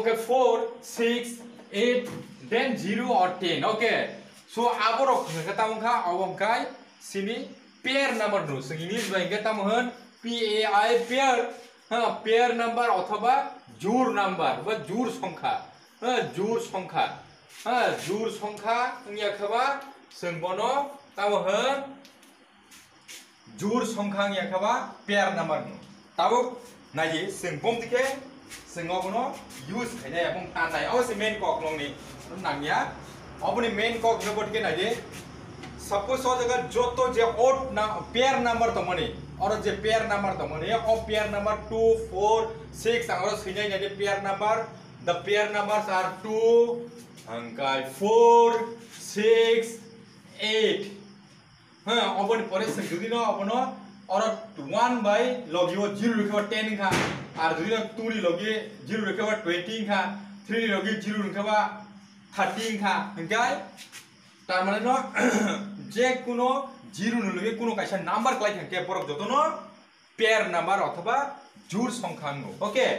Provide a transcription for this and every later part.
okay 4 6 8 then 0 or 10 okay so aborok kata mongka awongkai sini pair number no sing english by kata mohon PAI pair pair number অথবা জোড় number বা জোড় সংখ্যা জোড় সংখ্যা জোড় সংখ্যা ইয়া খাবা जों बनो ताव होन जुर संख्या इया खाबा पेयर नंबर नो ताव नायि जों बम दिखे जों बनो यूज खायनाय এবং तानाय अ से मेन कक लंनि नांगिया अबनि मेन कक न बटके नायि सपोज अ जगह जतो जे ओड ना पेयर नंबर त मनि और जे पेयर नंबर त मनि अ पेयर नंबर 2 4 6 आरो सैनाय नायि pair number the pair numbers are 2 अंकाय 4 6 8 अपनी परे जों जुदि न अपनो और 1 बाय लगियो 0 लिखबा 10 खा आर जुदि न 2 लगियो 0 लिखबा 20 खा 3 लगियो 0 लिखबा 13 खा ओंखाय तार माने न जे कोनो 0 न लगे कोनो कायसा नाम्बार क्लाइ थांके परक जतो न पेयर नाम्बार अथवा जोड़ संख्या नो ओके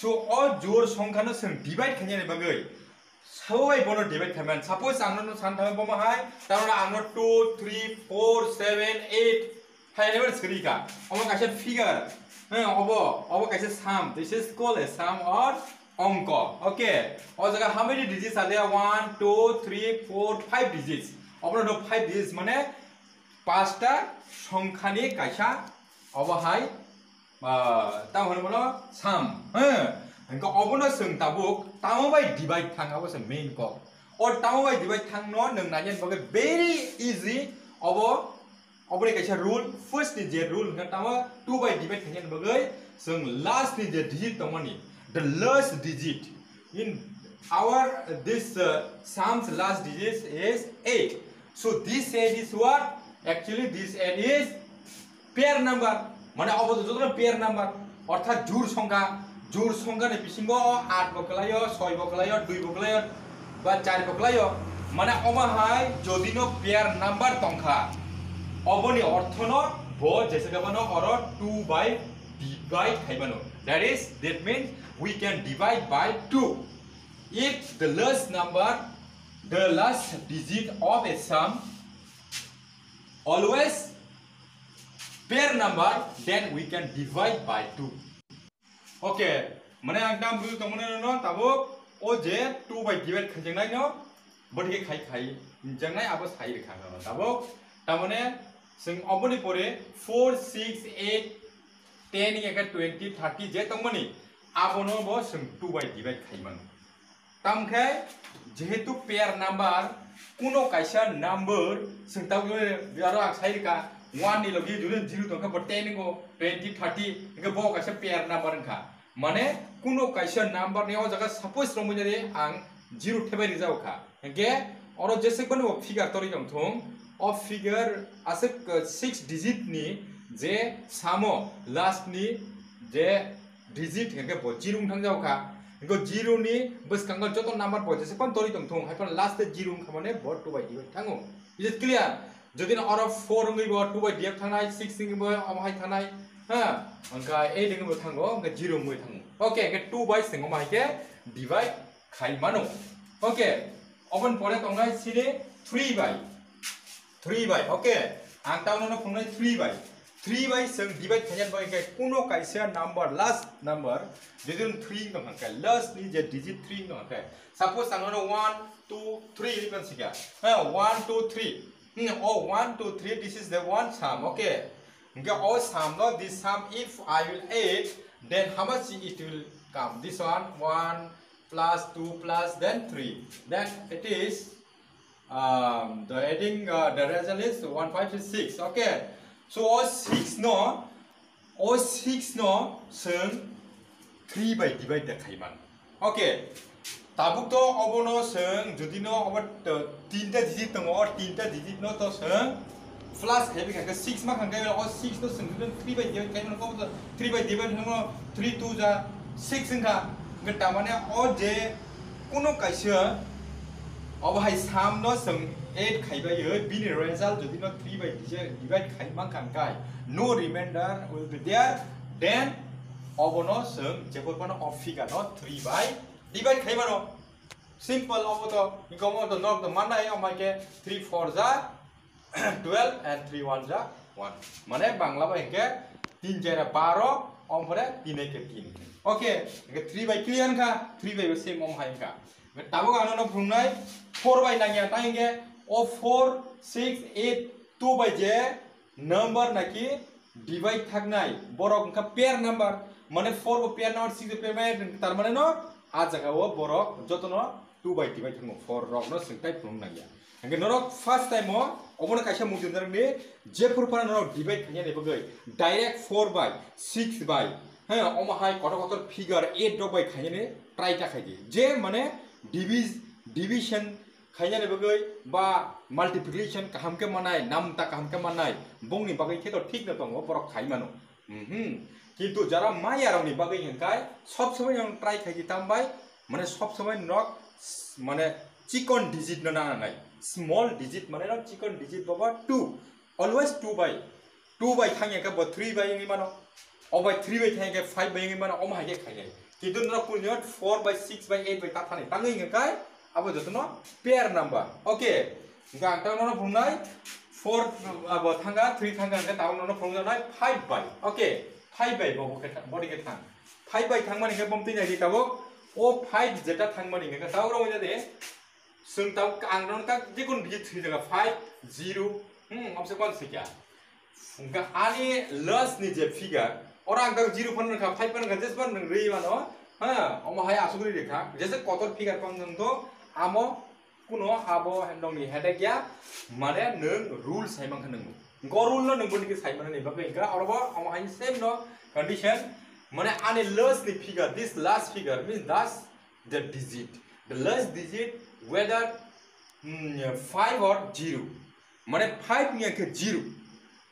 सो अ जोड़ संख्या न जों डिवाइड खायनाय बागै सबै बनो डिवाइड खायमान सपोज आंनो सान थाङो बमाहाय तारना आंनो 2 3 4 7 8 हायनेबो सरिका अमा कासे फिगर अब कासे साम दिस इज कॉल्ड ए साम और अंक ओके अ जगह how many digits are there 1 2 3 4 5 digits अपनो नो 5 डिजिट्स माने पांचटा संख्यानि कायसा अबहाय ता होनबो साम इनका अबनो जों ताबुक तामो बाय डिवाइड थाङाबो जों मेन को और तामो बाय डिवाइड थांनो नों नायन बगे वेरी इजी अबनि कायसा रूल फर्स्ट नि जे रूल नों तामो 2 बाय डिवाइड थाङन बगे जों लास्ट नि जे डिजिट दमनि the last digit in our this sums last digit is 8 so this 8 is what actually this 8 is pair number माने अब तो जतो पेयर नंबर अर्थात जोड़ संख्या जोड़ संख्या ने बिसिंगो 8 बकलायो 6 बकलायो 2 बकलायो बा 4 बकलायो माने अमाहाय जदिनो पेयर नंबर तंखा अबनि अर्थ न ब जेसे गबनो और 2 बाय डिवाइड खायबानो that means we can divide by 2 if the last digit of a sum always pair number then we can divide by 2 okay माने आं नाम बुझु तमने न ताबो ओ जे 2 बाय डिवाइड खजंनाय न बडे खाय जंनाय आबो साइ रेखा न ताबो तामने जों अबनि परे 4 6 8 10 एका 20 30 जे तमनि आबनो बो जों 2 बाय डिवाइड खायमान तामखाय जेहेतु पेयर नंबर कोनो कायसा नंबर जों ताबो बियारो आं साइ रेखा 1 नि लगी जुने 0 तंका ब 10 को 20 30 इके बो कायसा पेयर नंबर खा माने कुनो कायसा नंबर ने ओ जगह सपोज रमुजरे आं 0 थेबारि जावखा के और जैसे कोन वो फिगर तरि दंथों अ फिगर आसे 6 डिजिट नि जे सामो लास्ट नि जे डिजिट हेके ब 0 थां जावखा इको 0 नि बसकांग जतो नंबर ब जैसे कोन तरि दंथों हायफन लास्ट 0 खामाने ब 2 बाय डिवाइड थांगो इज इट क्लियर जदि न और 4 ngैबो 2 बाय डिवाइड थानाय 6 ngैबो अमहाय थानाय अंका 8 ngैबो थांगो अंका 0 ngै थांगो ओके के 2 बाय सिंगो माइके डिवाइड खायमानो ओके अपन परे तंगाय सिरे 3 बाय ओके आं ताउनो फंनाय 3 बाय जों डिवाइड खायन बाय कोनो कायसा नंबर लास्ट नंबर जदि 3 न हंका लास्ट नि जे डिजिट 3 न हंका सपोज आंनो 1 2 3 लिखन सिका 1 2 3 oh 1 2 3 this is the one sum okay okay all sum no this sum if I will add then how much it will come this one 1 plus 2 plus then 3 then it is the adding the result is 1 5 6 okay so all 6 no जों 3 by divide खायमान okay Tabuk तो अबनो जों जुदि न अब 3टा digit दङ और 3टा digit न तो जों प्लस खायबे खायखो 6 मा खांगाय अ 6 न जों 3 बाय डिवाइड खायनो को 3 बाय डिवाइड हनो 3 2 जा 6 जोंखा गटा माने अ जे कोनो कायसो अब हाय साम न जों 8 खायबायो बिनि रिजल्ट जुदि न 3 बाय डिवाइड खायमा खांगाय no remainder will be there then अबनो जों जेफोरखौनो अफ फिगर न 3 बाय डिवाइड खाइमानो सिंपल अब तो इनकम तो नॉक तो मानना है हम के 3 4 जा 12 and 3 1 जा 1 माने बांग्ला बा इनके 3 जेरा 12 ओमफ्राय 3 के 3 ओके इनके 3 बाय क्लियर का 3 बाय सेम ओम हाय का ताबो आनो न फुंनाय 4 bye Nagia ताइगे O 4 6 8 2 by J number नाकी डिवाइड थागनाय बरक इनका पेयर नंबर माने 4 को पेयर नंबर 6 को पेयर बाय तार माने न आ जगह बरक जतन 2 बाय डिवाइड थांगो 4 रक न सिंगटाइ फुं नागिया अंगे नरक फर्स्ट टाइम अबन कायसा मुजुनदर ने जे फुरफान नरक डिवाइड खाया ने बगै डायरेक्ट 4 बाय 6 बाय ह ओमा हाय कत फिगर 8 डक बाय खाया ने ट्राई ता खाय जे माने डिविजन खाया ने बगै बा मल्टीप्लिकेशन काहाम के मानाय नाम ता काहाम के मानाय बंगनि बगै के तो ठीक न दंगो बरक खाय मानो किन्तु जरा मायारनि बगै हंकाय सब समय जों ट्राई खाय तामबाय माने सब समय नक माने चिकन डिजिट न नानाय स्मॉल डिजिट माने न चिकन डिजिट बाबा 2 ऑलवेज 2 बाय थांगे का 3 बाय नgi मानो ओ बाय 3 बाय थांगे 5 बाय नgi मानो ओ मागे खाय किन्तु न कुनो 4 बाय 6 बाय 8 बाय ता थाने तांगै नगाय अब जतनो पेयर नंबर ओके गा तांनो बुंनाय 4 अब थांगा 3 थांगा का तांनो बुंनाय 5 बाय ओके 5 बाय बडी के थां 5 बाय थां माने के बमति नाय ताबो ओ 5 जेटा थां माने के ताव रो दे जों ताव आंगन का जिकुन डिजिट 3 जगह 5 0 हमसे कौन से क्या उनका आने लस नि जे फिगर और आंग 0 फन का 5 फन का जस फन रे मानो हां ओम हाय आसुगुरि रेखा जैसे कतल फिगर फन तो आमो कुनो आबो हेंडंनि हेडे गया माने नों रूल साइमां खनंगो ग रूल न नंबरनि के साइमां नै बागै का और ओम हाय सेम नो कंडीशन माने आने लस नि figure this last figure means that's the digit the last digit whether 5 or 0 माने 5 निया के 0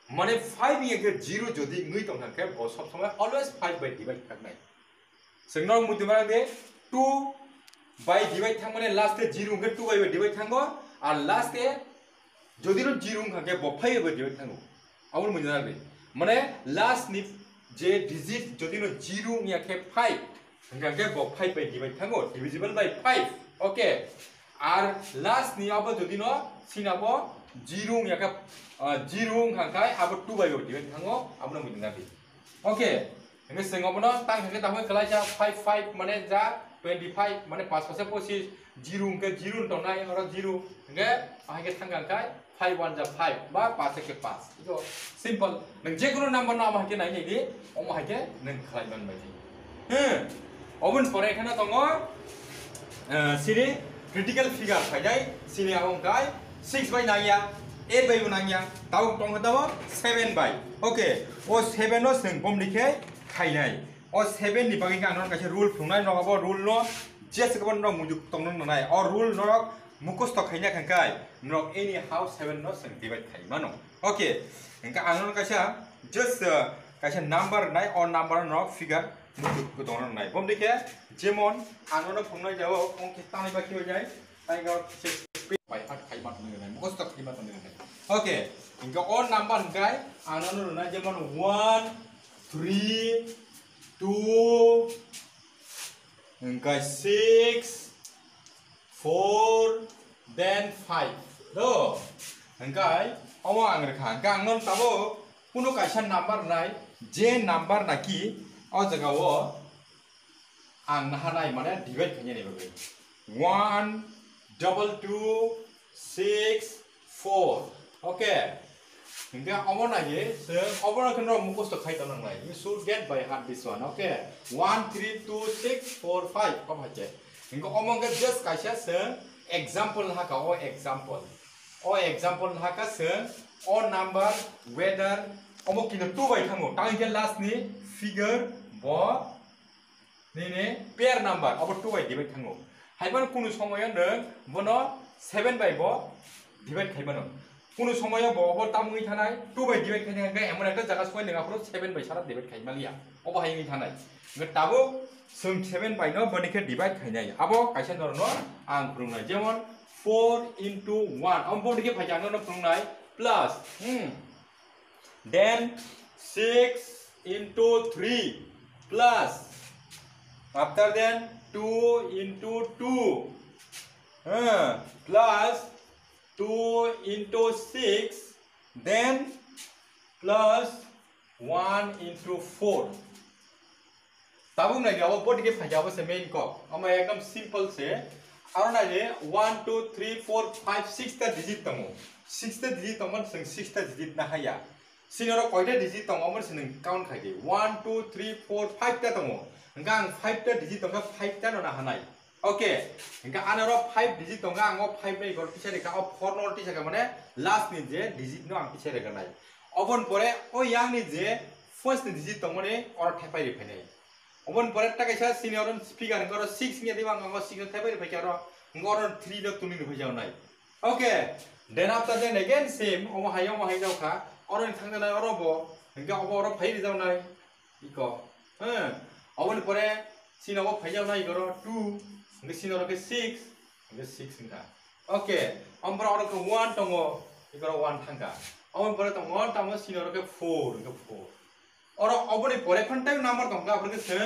माने 5 निया के 0 जदि ngui tong थांखे ब सब समय always 5 by divide थांनाय जोंनाव मुदिमा दे 2 by divide थां माने लास्ट 0 के 2 by divide थांगो आर लास्ट जदि न 0 थांखे ब 5 by divide थांगो आउल मुदिमा दे माने लास्ट नि जे डिजिट जदि न 0 निया के 5 थांखे ब 5 by divide थांगो divisible by 5 ओके आर लास्ट नि अब जदि न सिनाबो 0 या का 0 खांखाय अब 2 बाय डिवाइड थांगो अब न मिदिना बि ओके नगे सिंगबो न तां थांगे तांगे खलाय जा 5 5 माने जा 25 माने 5 5 25 0 के 0 तनाय और 0 नगे आगे थांगांखाय 5 1 जा 5 बा 5 के 5 तो सिंपल नों जे कोनो नंबर नाम हाके नाय नि ओम हाके नों खलायमान बायदि अबन फराय खाना दङ सिरि क्रिटिकल फिगर फाइनाय सिनि आंखाय 6 बाय नाया 8 बाय नाया ताव तंग दाव 7 बाय ओके ओ 7 नो जों बमनिखे खायनाय ओ 7 नि बागै आनन कासे रूल फुंनाय नङाबो रूल न जेसेबो न मुजुक तंग ननाय और रूल न मुखस्त खायना खांखाय न एनी हाउ 7 नो जों डिवाइड खायमानो ओके इनका आनन कासे जस्ट कासे नंबर नाय और नंबर न फिगर मुजुक तंग ननाय बमनिखे जेमन आनन फुंनाय जाव अंके तानै बाखि हो जाय ताइगा बाय हार्ट खायमा तंग मुखस्त खायमा तंग ओके इनका और नंबर गाय आनन न जेमन 1 3 2 इनका 6 4 then 5 दो इनकाय अमा आंगरखा गांगन ताबो कुनो कायसा नंबर नाय जे नंबर नाकी अ जगाव आं नाहानाय माने डिवाइड खायने ने बगै 1 2 2 6 4 ओके इनका अमनाये जों अबना खन मुखस्त खायता नांनाय you should get by heart this one okay 1 3 2 6 4 5 कब हाचे इनका अमंग जस्ट कायसा जों एग्जांपल हाका ओ एग्जांपल हाका जों ओ नंबर वेदर अमकिनो 2 बाय थांगो तांगे लास्ट नि फिगर ब ने पेयर नंबर अब 2 बाय डिवाइड थांगो हायबान कुनु समय नों बनो 7 बाय ब डिवाइड खायबानो कुनु समय ब तामुइ थानाय 2 बाय डिवाइड खायनाय गा एमन एकटा जागा सय नङाफोर 7 बाय सारा डिवाइड खायमालिया अब हायनि थानाय ताबो जों 7 बाय न बनिखे डिवाइड खायनाय आबो कायसा नरनो आं फुंनाय जेमन 4 into 1 आं बनिखे फायजानो न फुंनाय plus then 6 into 3 plus after then 2 into 2 plus 2 into 6 then plus 1 into 4 tabung này अब बोर्ड के फजाबो से मेन को हम एकदम सिंपल से और ना ये 1 2 3 4 5 6 ता डिजिट तमो 6 ता डिजिट तमन जों 6 ता डिजिट ना हाया सिनरो कयटा डिजिट तमो जों काउंट खाइदे 1 2 3 4 5 ता तमो हंगा 5 ता डिजिट तमो 5 ता ना हानाय ओके हंगा आनरो 5 डिजिट तमो आंगो 5 नै गल पिछे रेखा 4 नल टिसा माने लास्ट नि जे डिजिट नो आं पिछे रेखा नाय अबन परे ओ यांग नि जे फर्स्ट डिजिट तमो ने और थेपाय रे फैनाय अबन परे टाकायसा senior speaker ngoro 6 ni diwa ngoro 6 thaibai pai karo ngoro 3 lo tuni pai jaw nai okay then after then again same omo hai jaw kha oro thang na oro bo nga obo oro phai jaw nai iko अबन परे सिनो phai jaw nai goro 2 nga sino ke 6 nga 6 nga okay ombra oro ke 1 tongo igoro 1 thanga अबन परे tongo tamo sino ke 4 nga 4 और अबनि परे फन्टाइ number दंगा अपन के से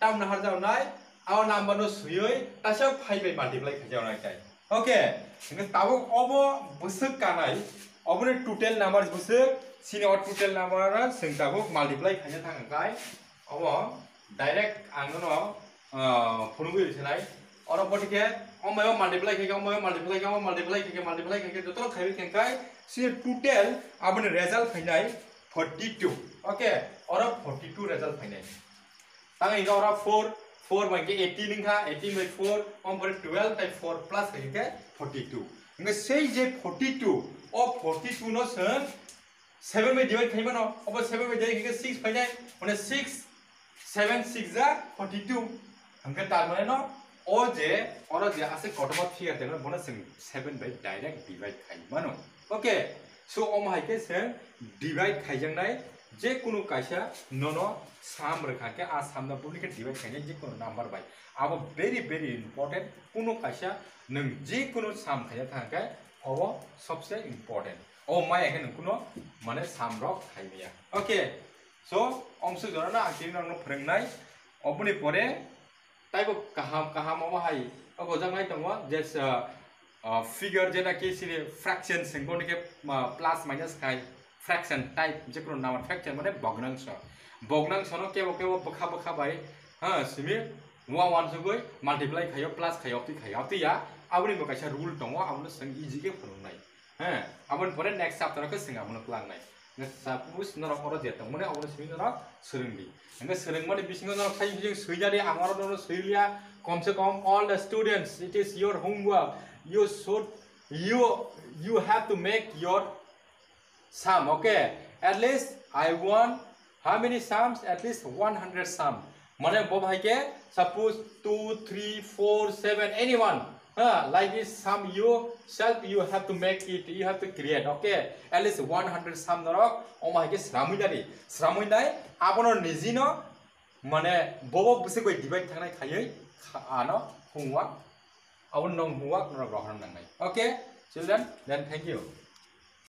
टाम नहर जावनाय आव नम्बर नो सुयै तासे 5 बाय मल्टिप्लाई खाजावनाय काय ओके इंगे ताबो अबो बुसुक कानाय अबनि टोटल नम्बर बुसुक सिने और टोटल नम्बर जों ताबो मल्टिप्लाई खाजा थांगाय अबो डाइरेक्ट आंगनो फुनुगै छनाय और बटिके अमयो मल्टिप्लाई खाके जतो खाइ केंकाय सिने टोटल अबनि रिजल्ट फैनाय 42 ओके और 42 रिजल्ट फाइनल तांग इगा और 4 बाय के 18 निखा 18 by 4 हम पर 12 by 4 प्लस के 42 इंगे से जे 42 ओ 42 नो से 7 में डिवाइड खाइबा न अब 7 में डिवाइड के 6 फाइनल माने 6 7 6 जा 42 हमके तार माने न ओ जे और जे आसे कटमा फिगर देन बना 7 by डायरेक्ट डिवाइड खाइबा न ओके सो ओम हाइके से डिवाइड खाइजंनाय जे कुनु कायसा ननो साम रेखा के आ सामना पुनि के डिवाइड खाइने जे कुनु नंबर बाय अब वेरी इंपोर्टेंट कुनु कायसा नों जे कुनु साम खाइया थांके अब सबसे इंपोर्टेंट ओ माय के कुनु माने साम रक खाइबिया ओके सो अंश जरना आखिर ननो फोरोंनाय अबनि परे ताइबो काहाम अब हाय अब जंगाय दङ जेस figure जेना के सिने फ्रैक्शन सिंगो के प्लस माइनस काय फ्रैक्शन टाइप जे कुनु नाम फ्रैक्शन माने भग्नांश न केबो बखा बाय हां सिमे 1 जुगै मल्टीप्लाई खायो प्लस खायो तिया आबनि बकायसा रूल दङ आबनो जों इजी के फोरोंनाय हां आबन परे नेक्स्ट चैप्टर के सिंगा आबनो प्लांनाय सपोज नर और जे दङ माने आबनो सिमे नर सोलोंदि हंगे सोलों माने बिसिङो नर खाइ सैजादि आमार नर सैलिया कम से कम all the students it is your homework you have to make your sum okay at least I want how many sums at least 100 sum mane bo bhai ke suppose 2 3 4 7 anyone like this sum you self you have to make it you have to create okay at least 100 sum norok o bhai ke sramuinai abono nijino mane bobo buse koi divide thangnai khayai ano homework I will know what okay children then thank you